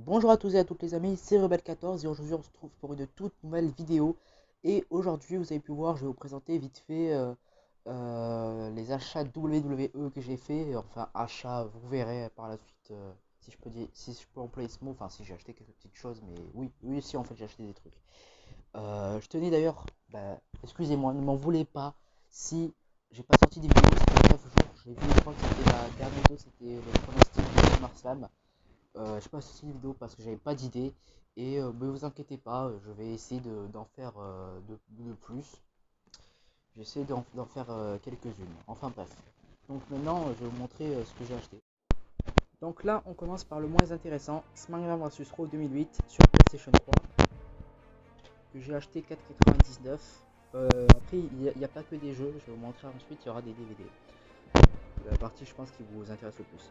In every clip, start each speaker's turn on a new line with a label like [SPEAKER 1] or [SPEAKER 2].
[SPEAKER 1] Bonjour à tous et à toutes les amis, c'est Rebelle14 et aujourd'hui on se retrouve pour une toute nouvelle vidéo. Et aujourd'hui, vous avez pu voir, je vais vous présenter vite fait les achats WWE que j'ai fait. Enfin, achats, vous verrez par la suite si je peux dire, si je peux employer ce mot. Enfin, si j'ai acheté quelques petites choses, mais oui, si en fait j'ai acheté des trucs. Je tenais d'ailleurs, excusez-moi, ne m'en voulez pas si j'ai pas sorti des vidéos, c'était 9 jours. J'ai vu, je crois que c'était la dernière vidéo, c'était le pronostic de SummerSlam. J'ai pas sorti de vidéo parce que j'avais pas d'idée et ne vous inquiétez pas, je vais essayer d'en faire de plus. J'essaie d'en faire quelques-unes. Enfin bref. Donc maintenant, je vais vous montrer ce que j'ai acheté. Donc là, on commence par le moins intéressant, SmackDown vs Raw 2008 sur PlayStation 3 que j'ai acheté 4,99. Après, il n'y a pas que des jeux, je vais vous montrer ensuite, il y aura des DVD. La partie, je pense, qui vous intéresse le plus.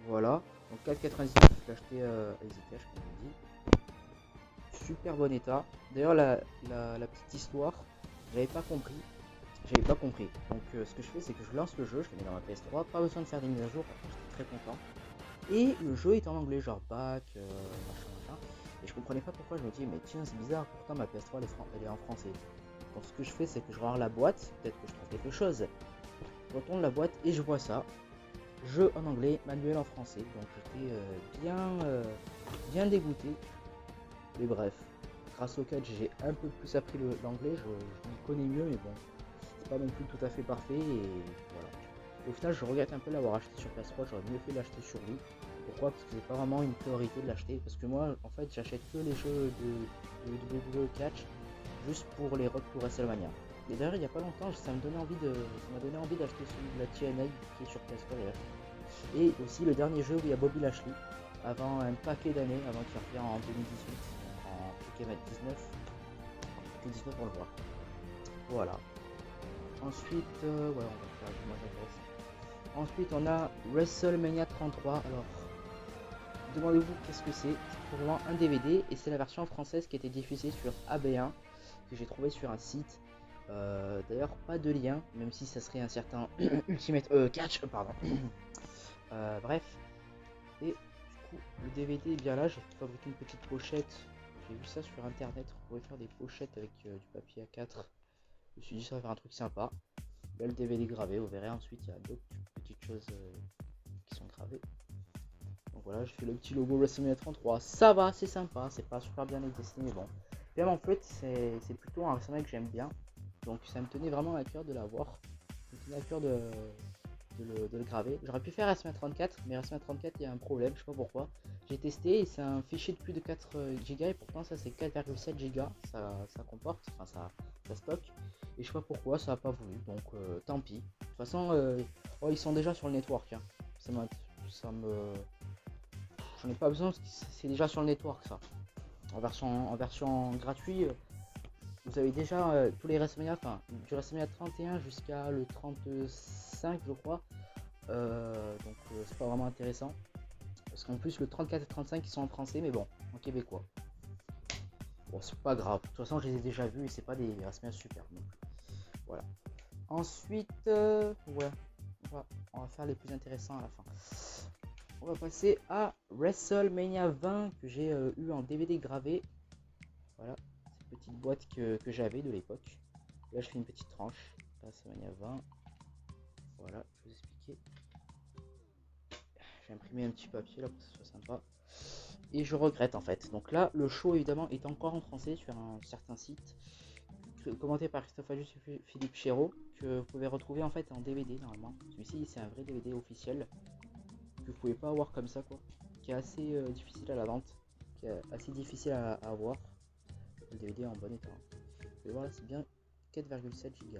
[SPEAKER 1] Voilà, donc 4,99, je l'ai acheté à EasyCash, comme je dis. Super bon état. D'ailleurs, la petite histoire, j'avais pas compris. J'avais pas compris. Donc, ce que je fais, c'est que je lance le jeu, je le mets dans ma PS3, pas besoin de faire des mises à jour, j'étais très content. Et le jeu est en anglais, genre back, machin, machin. Et je comprenais pas pourquoi, je me dis, mais tiens, c'est bizarre, pourtant ma PS3 elle est en français. Donc, ce que je fais, c'est que je regarde la boîte, peut-être que je trouve quelque chose. Je retourne la boîte et je vois ça. Jeu en anglais, manuel en français. Donc, j'étais bien dégoûté. Mais bref, grâce au catch, j'ai un peu plus appris l'anglais, je m'y connais mieux, mais bon, c'est pas non plus tout à fait parfait, et voilà. Et au final, je regrette un peu l'avoir acheté sur PS3, j'aurais mieux fait de l'acheter sur Wii. Pourquoi? Parce que c'est pas vraiment une priorité de l'acheter, parce que moi, en fait, j'achète que les jeux de WWE Catch, juste pour les Road to WrestleMania. Et d'ailleurs, il y a pas longtemps, ça m'a donné envie d'acheter celui de la TNA qui est sur PS3 d'ailleurs. Et aussi le dernier jeu où il y a Bobby Lashley, avant un paquet d'années, avant qu'il revient en 2018, en Ultimate 19, que 19 on le voit. Voilà. Ensuite, ouais, on va faire du moins intéressant. Ensuite, on a WrestleMania 33. Alors, demandez-vous qu'est-ce que c'est. C'est probablement un DVD et c'est la version française qui a été diffusée sur AB1 que j'ai trouvé sur un site. D'ailleurs, pas de lien, même si ça serait un certain Ultimate Catch, pardon. Bref, et du coup, le DVD est bien là. J'ai fabriqué une petite pochette. J'ai vu ça sur internet. On pouvait faire des pochettes avec du papier A4. Je me suis dit, ça va faire un truc sympa. Là, le DVD gravé. Vous verrez ensuite, il y a d'autres petites choses qui sont gravées. Donc voilà, je fais le petit logo WrestleMania 33. Ça va, c'est sympa. C'est pas super bien dessiné, mais bon. Même en fait, c'est plutôt un WrestleMania que j'aime bien. Donc ça me tenait vraiment à cœur de l'avoir. Ça me tenait à cœur de le graver. J'aurais pu faire SMA 34, mais SMA 34 il y a un problème, je sais pas pourquoi. J'ai testé et c'est un fichier de plus de 4 Go et pourtant ça c'est 4,7 Go, ça comporte, enfin ça stocke. Et je sais pas pourquoi ça a pas voulu, donc tant pis. De toute façon, oh, ils sont déjà sur le network, hein. Ça me, j'en ai pas besoin parce que c'est déjà sur le network ça. En version gratuite, vous avez déjà tous les WrestleMania, enfin du WrestleMania 31 jusqu'à le 35 je crois. Donc c'est pas vraiment intéressant. Parce qu'en plus le 34 et 35 ils sont en français mais bon, en québécois. Bon c'est pas grave, de toute façon je les ai déjà vus et c'est pas des WrestleMania super non plus. Voilà. Ensuite, ouais, on va faire les plus intéressants à la fin. On va passer à WrestleMania 20 que j'ai eu en DVD gravé. Voilà, cette petite boîte que j'avais de l'époque. Là je fais une petite tranche. WrestleMania 20. Voilà, je vais vous expliquer. J'ai imprimé un petit papier là pour que ce soit sympa. Et je regrette en fait. Donc là, le show évidemment est encore en français sur un certain site commenté par Christophe Ajus et Philippe Chéreau, que vous pouvez retrouver en fait en DVD normalement. Celui-ci c'est un vrai DVD officiel que vous pouvez pas avoir comme ça quoi, qui est assez difficile à la vente, qui est assez difficile à avoir. Le DVD est en bon état. Et voilà, c'est bien 4,7 Go.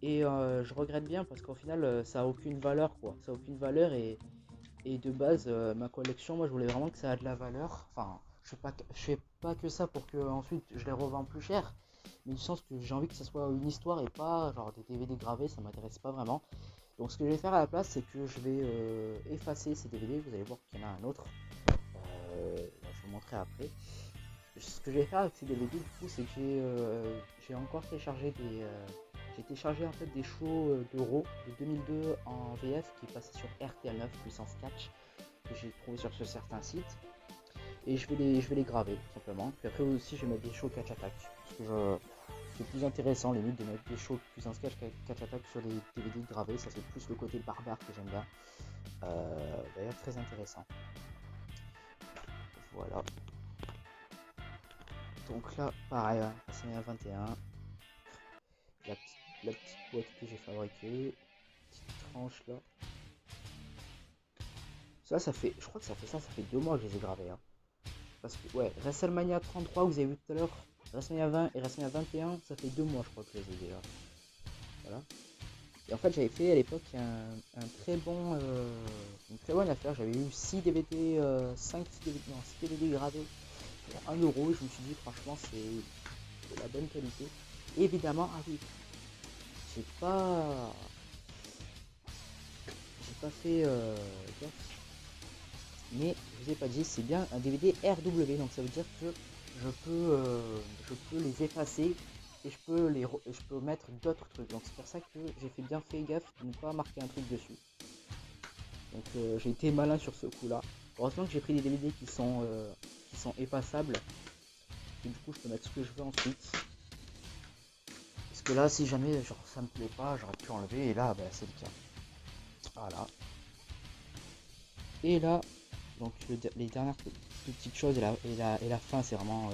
[SPEAKER 1] Et je regrette bien parce qu'au final ça a aucune valeur quoi, ça a aucune valeur et de base ma collection, moi je voulais vraiment que ça ait de la valeur. Enfin, je fais pas que ça pour que ensuite je les revends plus cher, mais du sens que j'ai envie que ça soit une histoire et pas genre des DVD gravés, ça m'intéresse pas vraiment. Donc ce que je vais faire à la place, c'est que je vais effacer ces DVD, vous allez voir qu'il y en a un autre. Je vais vous montrer après. Ce que je vais faire avec ces DVD du coup, c'est que j'ai encore téléchargé j'ai téléchargé en fait des shows d'Euro de 2002 en VF qui est passé sur RTL9 puissance catch que j'ai trouvé sur ce certain site. et je vais les graver tout simplement. Puis après aussi je vais mettre des shows catch attack parce que c'est plus intéressant limite de mettre des shows puissance catch attack sur les DVD gravés, ça c'est plus le côté barbare que j'aime bien. D'ailleurs très intéressant. Voilà. Donc là pareil, hein, WrestleMania 21, la petite boîte que j'ai fabriquée, petite tranche là. Ça fait, je crois que ça fait 2 mois que je les ai gravés. Hein. Parce que, ouais, WrestleMania 33, vous avez vu tout à l'heure, WrestleMania 20 et WrestleMania 21, ça fait 2 mois, je crois que je les ai déjà. Voilà. Et en fait, j'avais fait à l'époque un très bon, une très bonne affaire. J'avais eu 6 DVD, 5, 6 DVD, non, 6 DVD gravés pour 1 euro. Et je me suis dit, franchement, c'est de la bonne qualité. Et évidemment, ah oui, j'ai pas, j'ai pas fait gaffe. Mais je vous ai pas dit, c'est bien un DVD RW, donc ça veut dire que je peux les effacer et je peux mettre d'autres trucs. Donc c'est pour ça que j'ai bien fait gaffe de ne pas marquer un truc dessus. Donc j'ai été malin sur ce coup-là. Heureusement que j'ai pris des DVD qui sont effaçables. Et du coup je peux mettre ce que je veux ensuite. Parce que là si jamais genre, ça me plaît pas, j'aurais pu enlever et là bah, c'est le cas. Voilà. Et là, donc les dernières petites choses et la fin c'est vraiment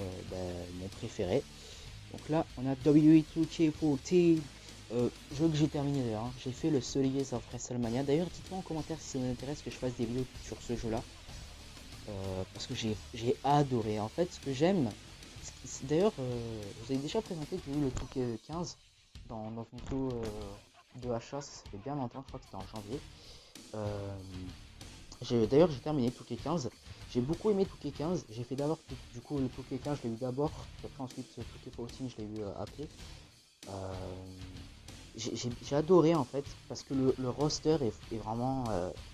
[SPEAKER 1] mon préféré. Donc là on a WWE 2K14, jeu que j'ai terminé d'ailleurs, hein. J'ai fait le Soliers of WrestleMania. D'ailleurs dites-moi en commentaire si ça vous intéresse que je fasse des vidéos sur ce jeu là. Parce que j'ai adoré. En fait ce que j'aime, d'ailleurs vous avez déjà présenté que j'ai eu le truc 15 dans une vidéo de achat, ça fait bien longtemps, je crois que c'était en janvier. D'ailleurs j'ai terminé Touquet 15, j'ai beaucoup aimé Touquet 15, j'ai fait d'abord du coup le Touquet 15 je l'ai eu d'abord, après ensuite Touquet 14 je l'ai eu après. J'ai adoré en fait parce que le roster est vraiment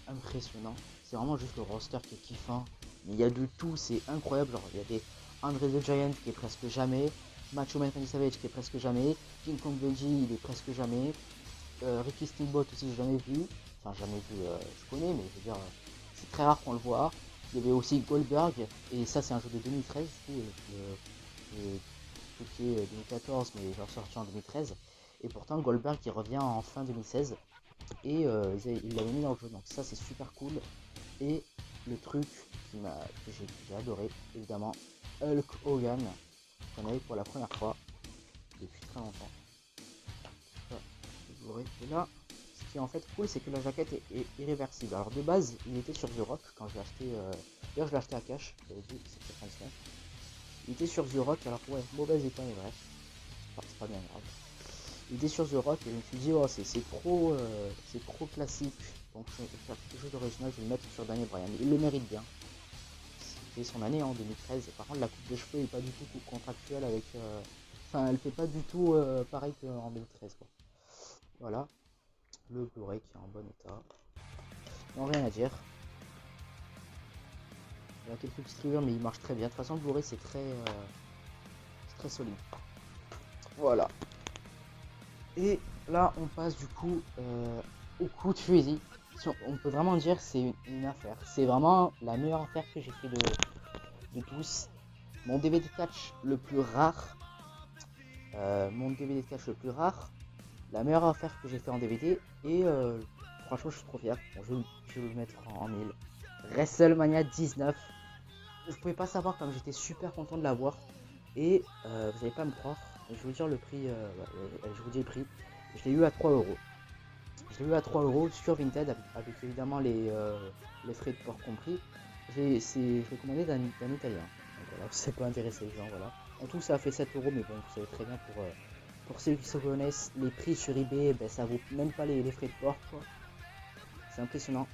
[SPEAKER 1] impressionnant, c'est vraiment juste le roster qui est kiffant, mais il y a de tout, c'est incroyable, genre il y a des André the Giant qui est presque jamais, Macho Man Randy Savage qui est presque jamais, King Kong Bungie il est presque jamais, Ricky Steamboat aussi j'ai jamais vu, enfin jamais vu, je connais mais je veux dire c'est très rare qu'on le voit. Il y avait aussi Goldberg, et ça c'est un jeu de 2013, qui est 2014 mais il est sorti en 2013. Et pourtant Goldberg il revient en fin 2016 et il l'avait mis dans le jeu, donc ça c'est super cool. Et le truc que j'ai adoré, évidemment, Hulk Hogan, qu'on a eu pour la première fois depuis très longtemps. Et là, ce qui est en fait cool, c'est que la jaquette est irréversible. Alors de base, il était sur The Rock quand je l'ai acheté. D'ailleurs, je l'ai acheté à cash. J'avais dit c'était 35. Il était sur The Rock. Alors ouais, mauvais état, mais bref, c'est pas bien grave. Il était sur The Rock et je me suis dit oh c'est trop classique. Donc je vais faire quelque chose d'original. Je vais le mettre sur Daniel Bryan. Il le mérite bien. C'était son année en 2013. Par contre, la coupe de cheveux est pas du tout contractuelle avec. Enfin, elle fait pas du tout pareil qu'en 2013 quoi. Voilà. Le Blu-ray qui est en bon état. Non, rien à dire. Il y a quelques petites rayures mais il marche très bien. De toute façon le Blu-ray c'est très solide. Voilà. Et là on passe du coup au coup de fusil. On peut vraiment dire c'est une affaire. C'est vraiment la meilleure affaire que j'ai fait de tous. Mon DVD catch le plus rare. La meilleure affaire que j'ai fait en DVD. Et franchement je suis trop fier. Bon, je vais le mettre en 1000. WrestleMania 19. Vous pouvez pas savoir comme j'étais super content de l'avoir. Et vous n'allez pas me croire, je vais vous dire le prix, je vous dis le prix. Je l'ai eu à 3 euros. Je l'ai eu à 3 euros sur Vinted avec évidemment les frais de port compris. Je l'ai commandé d'un italien. Donc voilà, c'est pas intéressé les gens, voilà. En tout ça a fait 7 euros, mais bon, vous savez très bien pour ceux qui se connaissent, les prix sur eBay, ben, ça vaut même pas les frais de port quoi. C'est impressionnant.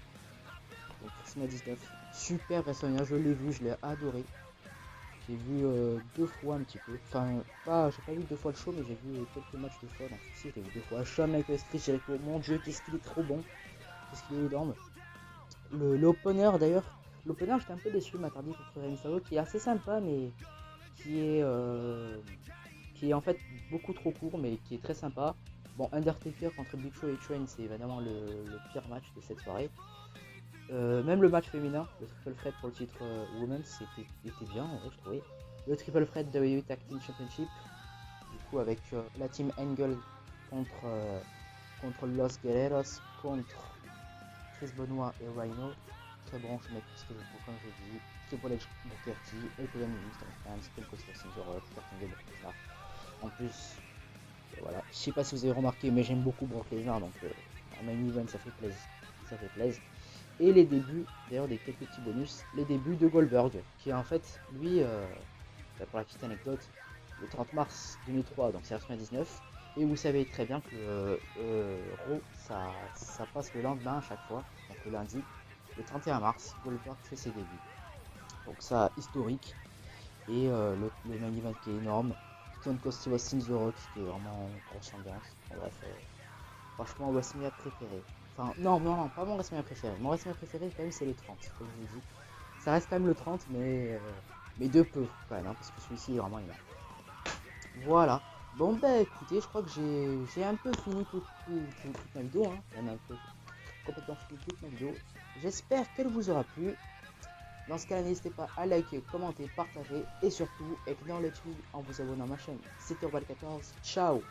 [SPEAKER 1] Donc WrestleMania 19, super WrestleMania, je l'ai vu, je l'ai adoré. J'ai vu 2 fois un petit peu. Enfin, j'ai pas vu 2 fois le show, mais j'ai vu quelques matchs 2 fois. Donc, si, j'ai vu 2 fois. Shawn Michaels, Chris Jericho, mon dieu, qu'est-ce qu'il est trop bon. Qu'est-ce qu'il est énorme. L'opener d'ailleurs, l'opener, j'étais un peu déçu, m'a tardé contre Rey Mysterio, qui est assez sympa, mais qui est en fait beaucoup trop court, mais qui est très sympa. Bon, Undertaker contre Big Show et Train, c'est évidemment le pire match de cette soirée. Même le match féminin, le triple threat pour le titre Women's, était bien, en vrai, je trouvais. Le triple threat WWE Tag Team Championship, du coup avec la team Angle contre Los Guerreros, contre Chris Benoit et Rhino. Très bon, je mets ce que je trouve, comme je dis. Triple H Booker T, Open Mr. Fans, Stone Cold Stars The Rock, Kurt Angle, Brock Lesnar. En plus, voilà, je sais pas si vous avez remarqué, mais j'aime beaucoup Brock Lesnar, donc en main event ça fait plaisir. Ça fait plaisir. Et les débuts, d'ailleurs des quelques petits bonus, les débuts de Goldberg, qui en fait, lui, pour la petite anecdote, le 30 mars 2003, donc c'est la 19, et vous savez très bien que Raw, ça passe le lendemain à chaque fois, donc le lundi, le 31 mars, Goldberg fait ses débuts. Donc ça, historique, et le main event qui est énorme, Stone Cold Steve Austin The Rock, qui est vraiment grosse ambiance, en bref, franchement, WrestleMania préféré. Enfin, non, pas mon WrestleMania préféré. Mon WrestleMania préféré, quand même, c'est le 30, comme je vous dis. Ça reste quand même le 30, mais de peu, quand même, hein, parce que celui-ci est vraiment énorme. Voilà. Bon, bah écoutez, je crois que j'ai un peu fini toute ma vidéo, hein. Même un peu complètement fini toute ma vidéo. J'espère qu'elle vous aura plu. Dans ce cas, n'hésitez pas à liker, commenter, partager et surtout, acknowledge me en vous abonnant à ma chaîne. C'était Orval14, ciao.